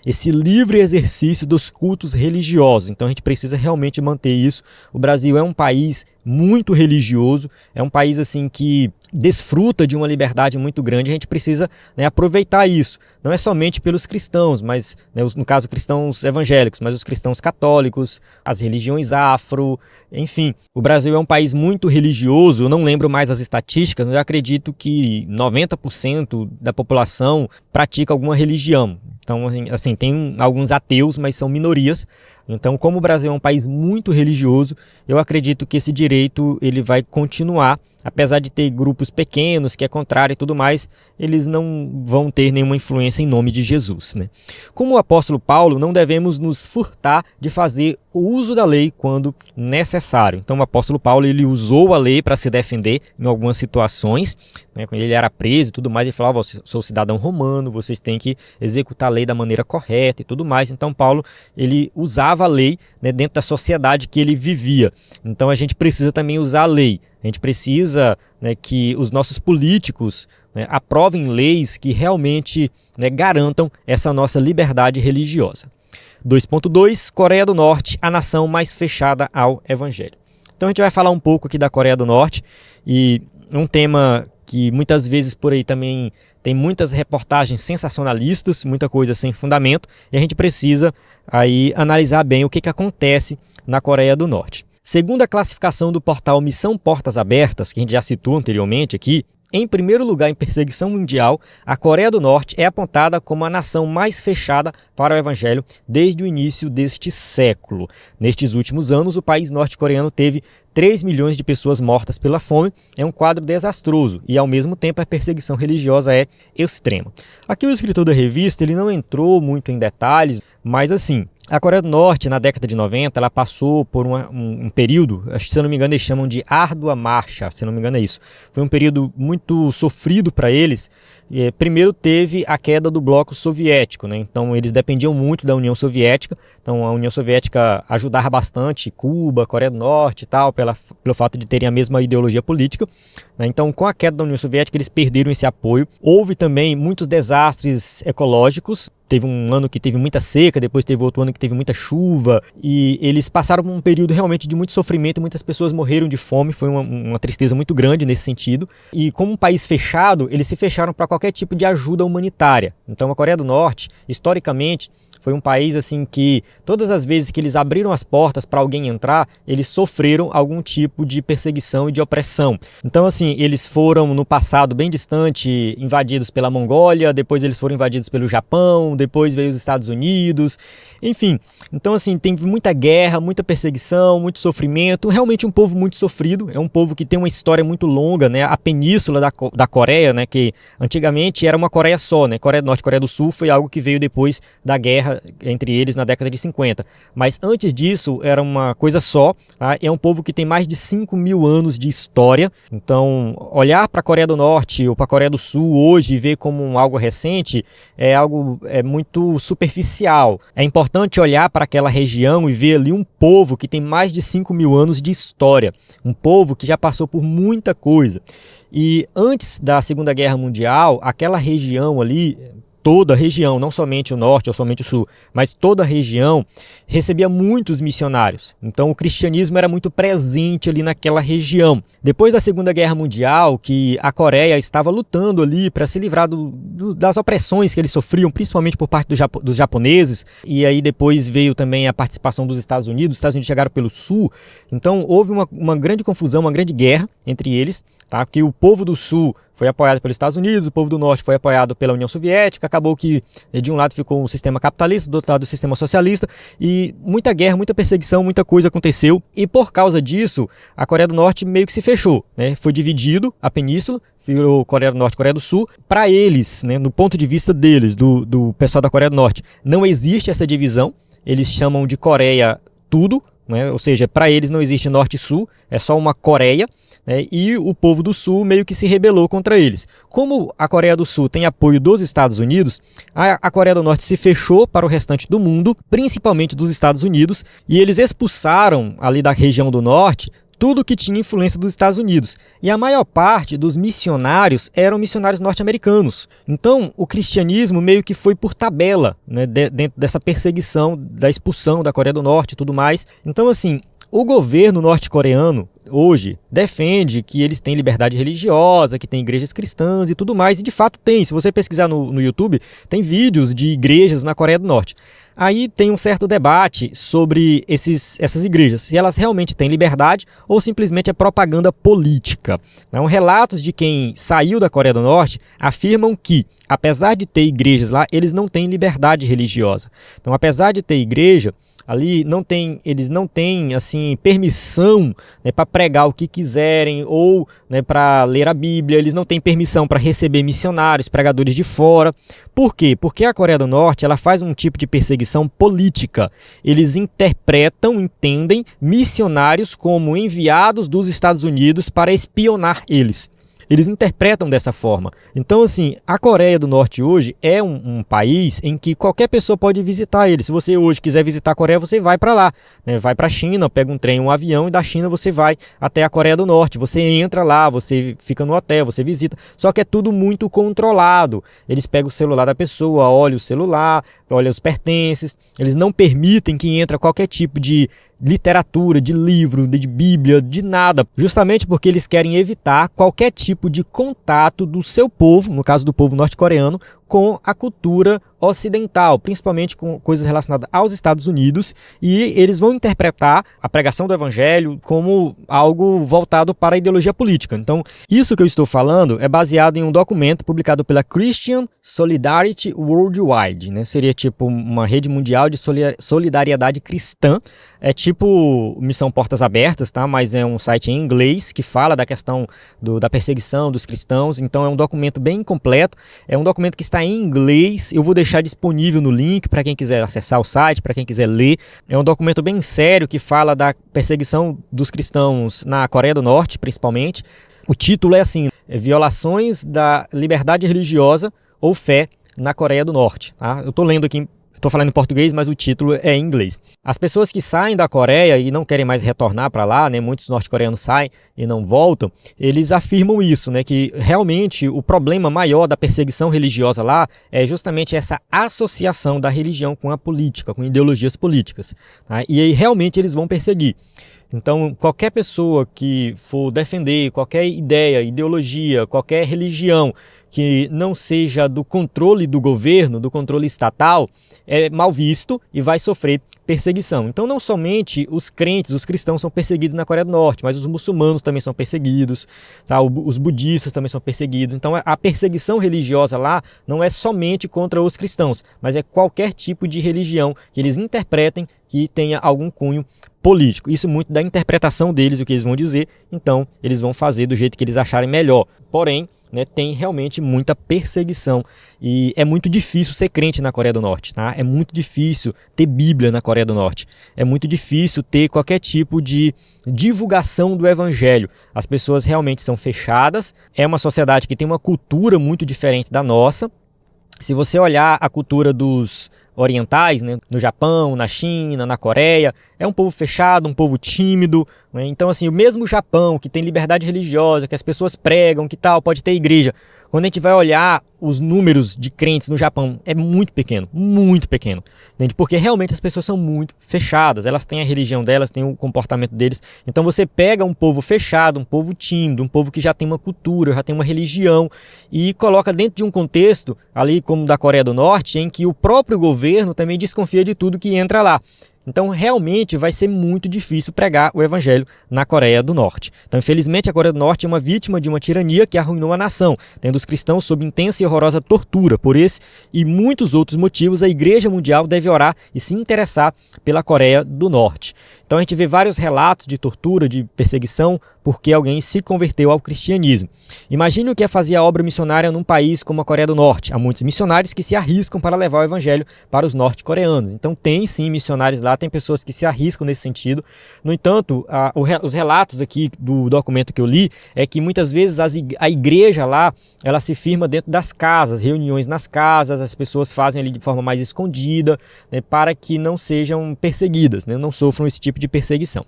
esse livre exercício dos cultos religiosos. Então a gente precisa realmente manter isso. O Brasil é um país muito religioso, é um país assim que desfruta de uma liberdade muito grande. A gente precisa, né, aproveitar isso. Não é somente pelos cristãos, mas, né, no caso cristãos evangélicos, mas os cristãos católicos, as religiões afro, enfim. O Brasil é um país muito religioso. Eu não lembro mais as estatísticas, mas eu acredito que 90% da população pratica alguma religião. Então, assim, tem alguns ateus, mas são minorias. Então, como o Brasil é um país muito religioso, eu acredito que esse direito ele vai continuar. Apesar de ter grupos pequenos que é contrário e tudo mais, eles não vão ter nenhuma influência em nome de Jesus, né? Como o apóstolo Paulo, não devemos nos furtar de fazer o uso da lei quando necessário. Então o apóstolo Paulo ele usou a lei para se defender em algumas situações, né? Quando ele era preso e tudo mais, ele falava: eu sou cidadão romano, vocês têm que executar a lei da maneira correta e tudo mais. Então Paulo ele usava a lei, né, dentro da sociedade que ele vivia. Então a gente precisa também usar a lei. A gente precisa, né, que os nossos políticos, né, aprovem leis que realmente, né, garantam essa nossa liberdade religiosa. 2.2, Coreia do Norte, a nação mais fechada ao evangelho. Então a gente vai falar um pouco aqui da Coreia do Norte, e um tema que muitas vezes por aí também tem muitas reportagens sensacionalistas, muita coisa sem fundamento, e a gente precisa aí analisar bem o que acontece na Coreia do Norte. Segundo a classificação do portal Missão Portas Abertas, que a gente já citou anteriormente aqui, em primeiro lugar em perseguição mundial, a Coreia do Norte é apontada como a nação mais fechada para o evangelho desde o início deste século. Nestes últimos anos, o país norte-coreano teve 3 milhões de pessoas mortas pela fome. É um quadro desastroso e, ao mesmo tempo, a perseguição religiosa é extrema. Aqui o escritor da revista ele não entrou muito em detalhes, mas assim, a Coreia do Norte, na década de 90, ela passou por um período, acho que, se eu não me engano, eles chamam de árdua marcha, se não me engano é isso. Foi um período muito sofrido para eles. Primeiro teve a queda do bloco soviético, né? Então eles dependiam muito da União Soviética. Então a União Soviética ajudava bastante Cuba, Coreia do Norte e tal, pelo fato de terem a mesma ideologia política, né? Então, com a queda da União Soviética, eles perderam esse apoio. Houve também muitos desastres ecológicos. Teve um ano que teve muita seca, depois teve outro ano que teve muita chuva, e eles passaram por um período realmente de muito sofrimento, muitas pessoas morreram de fome, foi uma tristeza muito grande nesse sentido. E como um país fechado, eles se fecharam para qualquer tipo de ajuda humanitária. Então a Coreia do Norte, historicamente, Foi um país assim que todas as vezes que eles abriram as portas para alguém entrar, eles sofreram algum tipo de perseguição e de opressão. Então assim, eles foram no passado bem distante invadidos pela Mongólia, depois eles foram invadidos pelo Japão, depois veio os Estados Unidos, enfim. Então assim, tem muita guerra, muita perseguição, muito sofrimento, realmente um povo muito sofrido, é um povo que tem uma história muito longa, né? A península da Coreia, né, que antigamente era uma Coreia só, né? Coreia do Norte e Coreia do Sul foi algo que veio depois da guerra entre eles na década de 50. Mas antes disso era uma coisa só, tá? É um povo que tem mais de 5.000 anos de história. Então, olhar para a Coreia do Norte ou para a Coreia do Sul hoje e ver como algo recente é algo muito superficial. É importante olhar para aquela região e ver ali um povo que tem mais de 5.000 anos de história. Um povo que já passou por muita coisa. E antes da Segunda Guerra Mundial, aquela região ali, toda a região, não somente o norte ou somente o sul, mas toda a região recebia muitos missionários. Então o cristianismo era muito presente ali naquela região. Depois da Segunda Guerra Mundial, que a Coreia estava lutando ali para se livrar das opressões que eles sofriam, principalmente por parte dos japoneses, e aí depois veio também a participação dos Estados Unidos. Os Estados Unidos chegaram pelo sul, então houve uma grande confusão, uma grande guerra entre eles, tá? Que o povo do sul foi apoiado pelos Estados Unidos, o povo do norte foi apoiado pela União Soviética, acabou que de um lado ficou um sistema capitalista, do outro lado o sistema socialista, e muita guerra, muita perseguição, muita coisa aconteceu, e por causa disso, a Coreia do Norte meio que se fechou, né? Foi dividido a península, virou Coreia do Norte e Coreia do Sul. Para eles, né, no ponto de vista deles, do pessoal da Coreia do Norte, não existe essa divisão, eles chamam de Coreia tudo, né? Ou seja, para eles não existe norte e sul, é só uma Coreia, né? E o povo do sul meio que se rebelou contra eles. Como a Coreia do Sul tem apoio dos Estados Unidos, a Coreia do Norte se fechou para o restante do mundo, principalmente dos Estados Unidos, e eles expulsaram ali da região do norte tudo que tinha influência dos Estados Unidos. E a maior parte dos missionários eram missionários norte-americanos. Então, o cristianismo meio que foi por tabela, né, dentro dessa perseguição, da expulsão da Coreia do Norte e tudo mais. Então, assim, o governo norte-coreano hoje defende que eles têm liberdade religiosa, que tem igrejas cristãs e tudo mais, e de fato tem. Se você pesquisar no YouTube, tem vídeos de igrejas na Coreia do Norte. Aí tem um certo debate sobre essas igrejas, se elas realmente têm liberdade ou simplesmente é propaganda política. Então, relatos de quem saiu da Coreia do Norte afirmam que, apesar de ter igrejas lá, eles não têm liberdade religiosa. Então, apesar de ter igreja, ali eles não têm assim, permissão, né, para pregar o que quiserem ou, né, para ler a Bíblia. Eles não têm permissão para receber missionários, pregadores de fora. Por quê? Porque a Coreia do Norte ela faz um tipo de perseguição política. Eles entendem missionários como enviados dos Estados Unidos para espionar eles. Eles interpretam dessa forma. Então, assim, a Coreia do Norte hoje é um país em que qualquer pessoa pode visitar ele. Se você hoje quiser visitar a Coreia, você vai para lá, né? Vai para a China, pega um trem, um avião e da China você vai até a Coreia do Norte. Você entra lá, você fica no hotel, você visita. Só que é tudo muito controlado. Eles pegam o celular da pessoa, olham o celular, olham os pertences. Eles não permitem que entre qualquer tipo de literatura, de livro, de Bíblia, de nada, justamente porque eles querem evitar qualquer tipo de contato do seu povo, no caso do povo norte-coreano, com a cultura ocidental, principalmente com coisas relacionadas aos Estados Unidos, e eles vão interpretar a pregação do evangelho como algo voltado para a ideologia política. Então, isso que eu estou falando é baseado em um documento publicado pela Christian Solidarity Worldwide, né? Seria tipo uma rede mundial de solidariedade cristã, é tipo Missão Portas Abertas, tá? Mas é um site em inglês que fala da questão da perseguição dos cristãos. Então é um documento bem completo, é um documento que está em inglês. Eu vou deixar disponível no link para quem quiser acessar o site, para quem quiser ler. É um documento bem sério que fala da perseguição dos cristãos na Coreia do Norte, principalmente. O título é assim: Violações da liberdade religiosa ou fé na Coreia do Norte. Tá? Eu estou lendo aqui, estou falando em português, mas o título é em inglês. As pessoas que saem da Coreia e não querem mais retornar para lá, né, muitos norte-coreanos saem e não voltam, eles afirmam isso, né, que realmente o problema maior da perseguição religiosa lá é justamente essa associação da religião com a política, com ideologias políticas. Tá? E aí realmente eles vão perseguir. Então, qualquer pessoa que for defender qualquer ideia, ideologia, qualquer religião que não seja do controle do governo, do controle estatal, é mal visto e vai sofrer perseguição. Então, não somente os crentes, os cristãos são perseguidos na Coreia do Norte, mas os muçulmanos também são perseguidos, tá? Os budistas também são perseguidos. Então, a perseguição religiosa lá não é somente contra os cristãos, mas é qualquer tipo de religião que eles interpretem que tenha algum cunho político. Isso muito da interpretação deles, o que eles vão dizer, então eles vão fazer do jeito que eles acharem melhor. Porém, tem realmente muita perseguição e é muito difícil ser crente na Coreia do Norte, tá? É muito difícil ter Bíblia na Coreia do Norte, é muito difícil ter qualquer tipo de divulgação do evangelho. As pessoas realmente são fechadas, é uma sociedade que tem uma cultura muito diferente da nossa. Se você olhar a cultura dos orientais, no Japão, na China, na Coreia, é um povo fechado, um povo tímido, né? Então, assim, o mesmo Japão, que tem liberdade religiosa, que as pessoas pregam, que tal, pode ter igreja. Quando a gente vai olhar os números de crentes no Japão, é muito pequeno, entende? Porque realmente as pessoas são muito fechadas, elas têm a religião delas, têm o comportamento deles. Então você pega um povo fechado, um povo tímido, um povo que já tem uma cultura, já tem uma religião, e coloca dentro de um contexto, ali como da Coreia do Norte, em que o próprio governo também desconfia de tudo que entra lá. Então, realmente vai ser muito difícil pregar o evangelho na Coreia do Norte. Então, infelizmente, a Coreia do Norte é uma vítima de uma tirania que arruinou a nação, tendo os cristãos sob intensa e horrorosa tortura. Por esse e muitos outros motivos, a Igreja Mundial deve orar e se interessar pela Coreia do Norte. Então, a gente vê vários relatos de tortura, de perseguição, porque alguém se converteu ao cristianismo. Imagine o que é fazer a obra missionária num país como a Coreia do Norte. Há muitos missionários que se arriscam para levar o evangelho para os norte-coreanos. Então, tem sim missionários lá, tem pessoas que se arriscam nesse sentido. No entanto, os relatos aqui do documento que eu li é que muitas vezes a igreja lá, ela se firma dentro das casas, reuniões nas casas, as pessoas fazem ali de forma mais escondida, né, para que não sejam perseguidas, né, não sofram esse tipo de perseguição.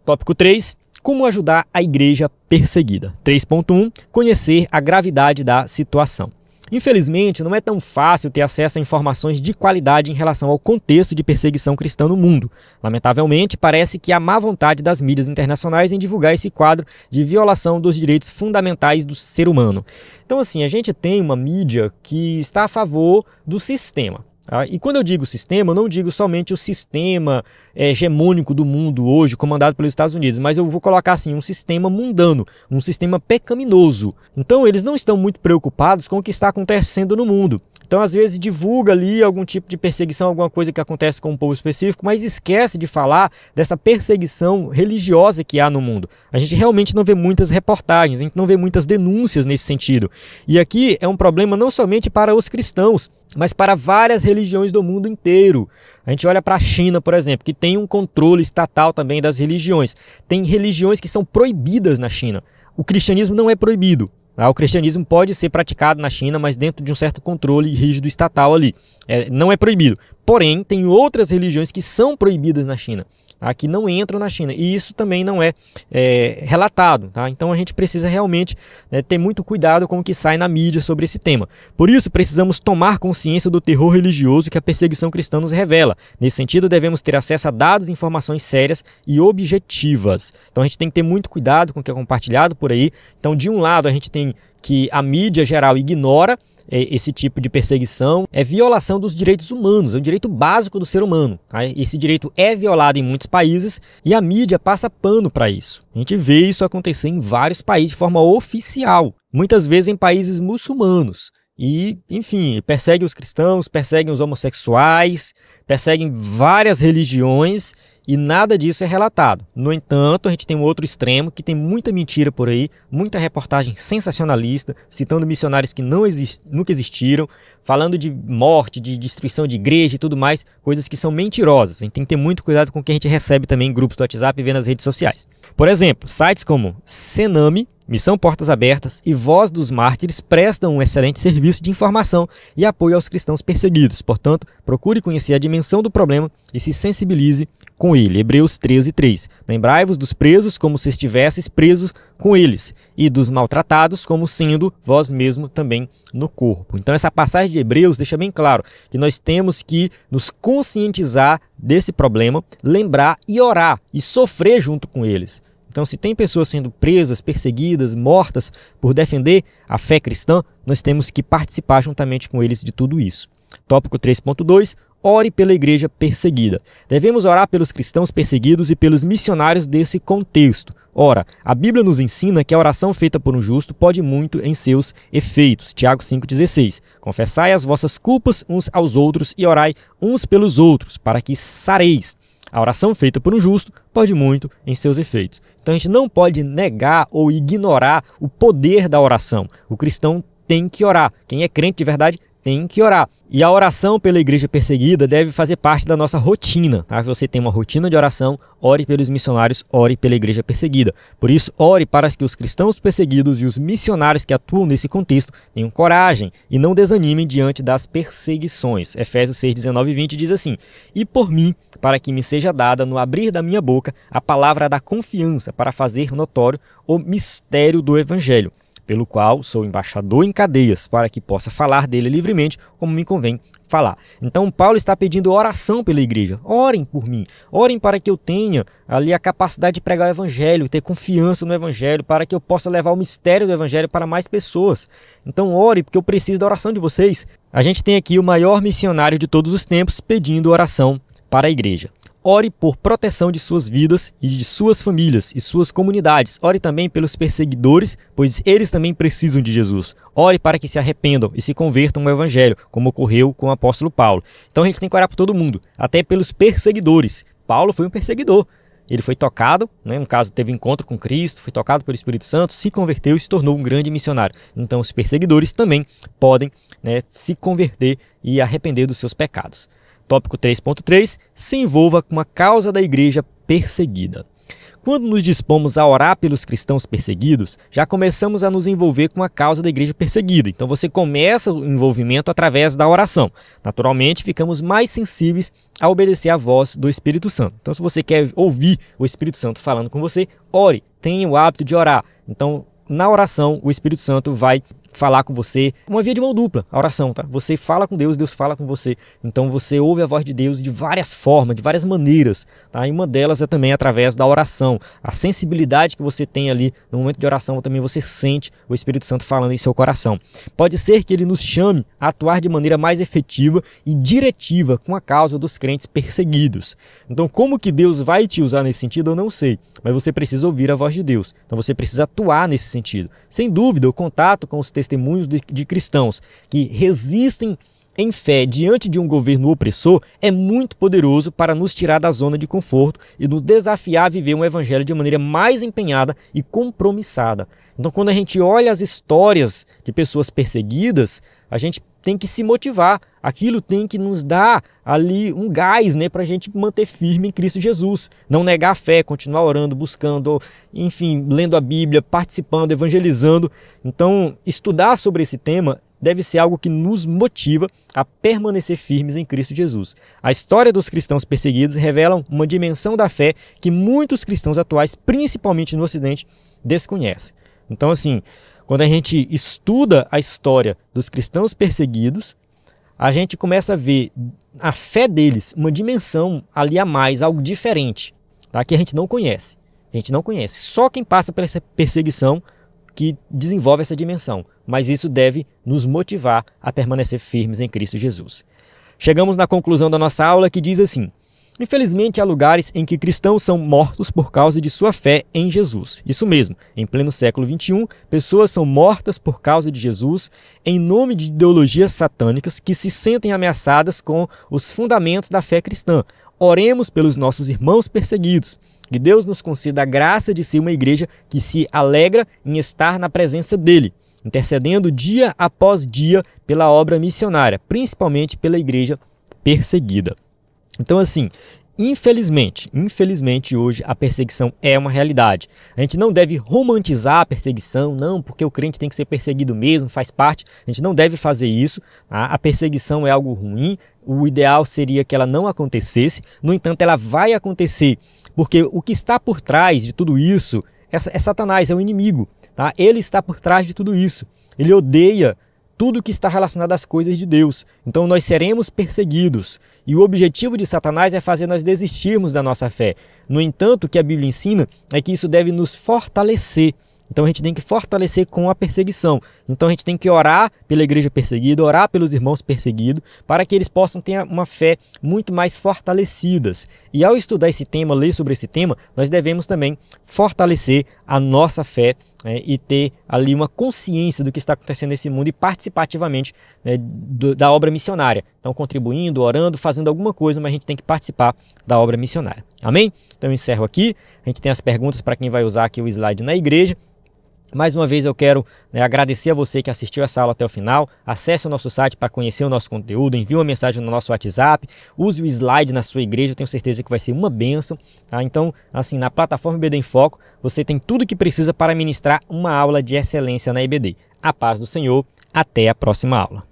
Tópico 3. Como ajudar a igreja perseguida? 3.1. Conhecer a gravidade da situação. Infelizmente, não é tão fácil ter acesso a informações de qualidade em relação ao contexto de perseguição cristã no mundo. Lamentavelmente, parece que há má vontade das mídias internacionais em divulgar esse quadro de violação dos direitos fundamentais do ser humano. Então, assim, a gente tem uma mídia que está a favor do sistema. E quando eu digo sistema, eu não digo somente o sistema hegemônico do mundo hoje, comandado pelos Estados Unidos, mas eu vou colocar assim, um sistema mundano, um sistema pecaminoso. Então eles não estão muito preocupados com o que está acontecendo no mundo. Então, às vezes, divulga ali algum tipo de perseguição, alguma coisa que acontece com um povo específico, mas esquece de falar dessa perseguição religiosa que há no mundo. A gente realmente não vê muitas reportagens, a gente não vê muitas denúncias nesse sentido. E aqui é um problema não somente para os cristãos, mas para várias religiões do mundo inteiro. A gente olha para a China, por exemplo, que tem um controle estatal também das religiões. Tem religiões que são proibidas na China. O cristianismo não é proibido. O cristianismo pode ser praticado na China, mas dentro de um certo controle rígido estatal ali. Não é proibido. Porém, tem outras religiões que são proibidas na China, que não entram na China. E isso também não é relatado. Tá? Então, a gente precisa realmente ter muito cuidado com o que sai na mídia sobre esse tema. Por isso, precisamos tomar consciência do terror religioso que a perseguição cristã nos revela. Nesse sentido, devemos ter acesso a dados e informações sérias e objetivas. Então, a gente tem que ter muito cuidado com o que é compartilhado por aí. Então, de um lado, a gente tem que a mídia geral ignora esse tipo de perseguição, é violação dos direitos humanos, é um direito básico do ser humano. Tá? Esse direito é violado em muitos países e a mídia passa pano para isso. A gente vê isso acontecer em vários países de forma oficial, muitas vezes em países muçulmanos. E, enfim, perseguem os cristãos, perseguem os homossexuais, perseguem várias religiões e nada disso é relatado. No entanto, a gente tem um outro extremo que tem muita mentira por aí, muita reportagem sensacionalista, citando missionários que nunca existiram, falando de morte, de destruição de igreja e tudo mais, coisas que são mentirosas. A gente tem que ter muito cuidado com o que a gente recebe também em grupos do WhatsApp e vê nas redes sociais. Por exemplo, sites como Senami Missão Portas Abertas e Voz dos Mártires prestam um excelente serviço de informação e apoio aos cristãos perseguidos. Portanto, procure conhecer a dimensão do problema e se sensibilize com ele. Hebreus 13:3. Lembrai-vos dos presos como se estivesseis presos com eles, e dos maltratados como sendo vós mesmo também no corpo. Então essa passagem de Hebreus deixa bem claro que nós temos que nos conscientizar desse problema, lembrar e orar e sofrer junto com eles. Então, se tem pessoas sendo presas, perseguidas, mortas por defender a fé cristã, nós temos que participar juntamente com eles de tudo isso. Tópico 3.2. Ore pela igreja perseguida. Devemos orar pelos cristãos perseguidos e pelos missionários desse contexto. Ora, a Bíblia nos ensina que a oração feita por um justo pode muito em seus efeitos. Tiago 5,16. Confessai as vossas culpas uns aos outros e orai uns pelos outros, para que sareis. A oração feita por um justo pode muito em seus efeitos. Então a gente não pode negar ou ignorar o poder da oração. O cristão tem que orar. Quem é crente de verdade tem que orar. E a oração pela igreja perseguida deve fazer parte da nossa rotina. Tá? Você tem uma rotina de oração, ore pelos missionários, ore pela igreja perseguida. Por isso, ore para que os cristãos perseguidos e os missionários que atuam nesse contexto tenham coragem e não desanimem diante das perseguições. Efésios 6:19-20 diz assim: E por mim, para que me seja dada no abrir da minha boca a palavra da confiança para fazer notório o mistério do evangelho, pelo qual sou embaixador em cadeias, para que possa falar dele livremente, como me convém falar. Então, Paulo está pedindo oração pela igreja. Orem por mim. Orem para que eu tenha ali a capacidade de pregar o evangelho, ter confiança no evangelho, para que eu possa levar o mistério do evangelho para mais pessoas. Então, ore, porque eu preciso da oração de vocês. A gente tem aqui o maior missionário de todos os tempos pedindo oração para a igreja. Ore por proteção de suas vidas e de suas famílias e suas comunidades. Ore também pelos perseguidores, pois eles também precisam de Jesus. Ore para que se arrependam e se convertam ao evangelho, como ocorreu com o apóstolo Paulo. Então a gente tem que orar por todo mundo, até pelos perseguidores. Paulo foi um perseguidor. Ele foi tocado, no caso teve encontro com Cristo, foi tocado pelo Espírito Santo, se converteu e se tornou um grande missionário. Então os perseguidores também podem se converter e arrepender dos seus pecados. Tópico 3.3. Se envolva com a causa da igreja perseguida. Quando nos dispomos a orar pelos cristãos perseguidos, já começamos a nos envolver com a causa da igreja perseguida. Então você começa o envolvimento através da oração. Naturalmente, ficamos mais sensíveis a obedecer à voz do Espírito Santo. Então, se você quer ouvir o Espírito Santo falando com você, ore, tenha o hábito de orar. Então, na oração, o Espírito Santo vai falar com você, uma via de mão dupla, a oração, tá? Você fala com Deus, Deus fala com você. Então você ouve a voz de Deus de várias formas, de várias maneiras, tá? E uma delas é também através da oração. A sensibilidade que você tem ali no momento de oração, também você sente o Espírito Santo falando em seu coração. Pode ser que ele nos chame a atuar de maneira mais efetiva e diretiva com a causa dos crentes perseguidos. Então, como que Deus vai te usar nesse sentido, eu não sei, mas você precisa ouvir a voz de Deus. Então você precisa atuar nesse sentido. Sem dúvida, o contato com os testemunhos de cristãos que resistem em fé diante de um governo opressor é muito poderoso para nos tirar da zona de conforto e nos desafiar a viver um evangelho de maneira mais empenhada e compromissada. Então, quando a gente olha as histórias de pessoas perseguidas, a gente tem que se motivar. Aquilo tem que nos dar ali um gás, para a gente manter firme em Cristo Jesus. Não negar a fé, continuar orando, buscando, enfim, lendo a Bíblia, participando, evangelizando. Então, estudar sobre esse tema deve ser algo que nos motiva a permanecer firmes em Cristo Jesus. A história dos cristãos perseguidos revela uma dimensão da fé que muitos cristãos atuais, principalmente no Ocidente, desconhecem. Então, assim, quando a gente estuda a história dos cristãos perseguidos, a gente começa a ver a fé deles, uma dimensão ali a mais, algo diferente, tá? Que a gente não conhece. A gente não conhece. Só quem passa por essa perseguição que desenvolve essa dimensão. Mas isso deve nos motivar a permanecer firmes em Cristo Jesus. Chegamos na conclusão da nossa aula que diz assim: infelizmente, há lugares em que cristãos são mortos por causa de sua fé em Jesus. Isso mesmo, em pleno século XXI, pessoas são mortas por causa de Jesus em nome de ideologias satânicas que se sentem ameaçadas com os fundamentos da fé cristã. Oremos pelos nossos irmãos perseguidos. Que Deus nos conceda a graça de ser uma igreja que se alegra em estar na presença dele, intercedendo dia após dia pela obra missionária, principalmente pela igreja perseguida. Então, assim, infelizmente hoje a perseguição é uma realidade. A gente não deve romantizar a perseguição, não, porque o crente tem que ser perseguido mesmo, faz parte. A gente não deve fazer isso. Tá? A perseguição é algo ruim, o ideal seria que ela não acontecesse, no entanto ela vai acontecer, porque o que está por trás de tudo isso é Satanás, é o inimigo. Tá? Ele está por trás de tudo isso. Ele odeia tudo que está relacionado às coisas de Deus. Então nós seremos perseguidos. E o objetivo de Satanás é fazer nós desistirmos da nossa fé. No entanto, o que a Bíblia ensina é que isso deve nos fortalecer. Então a gente tem que fortalecer com a perseguição. Então a gente tem que orar pela igreja perseguida, orar pelos irmãos perseguidos, para que eles possam ter uma fé muito mais fortalecidas. E ao estudar esse tema, ler sobre esse tema, nós devemos também fortalecer a nossa fé, e ter ali uma consciência do que está acontecendo nesse mundo e participativamente, da obra missionária. Então contribuindo, orando, fazendo alguma coisa, mas a gente tem que participar da obra missionária. Amém? Então eu encerro aqui. A gente tem as perguntas para quem vai usar aqui o slide na igreja. Mais uma vez eu quero agradecer a você que assistiu essa aula até o final. Acesse o nosso site para conhecer o nosso conteúdo, envie uma mensagem no nosso WhatsApp, use o slide na sua igreja, eu tenho certeza que vai ser uma bênção. Tá? Então, assim, na plataforma IBD em Foco, você tem tudo o que precisa para ministrar uma aula de excelência na IBD. A paz do Senhor, até a próxima aula.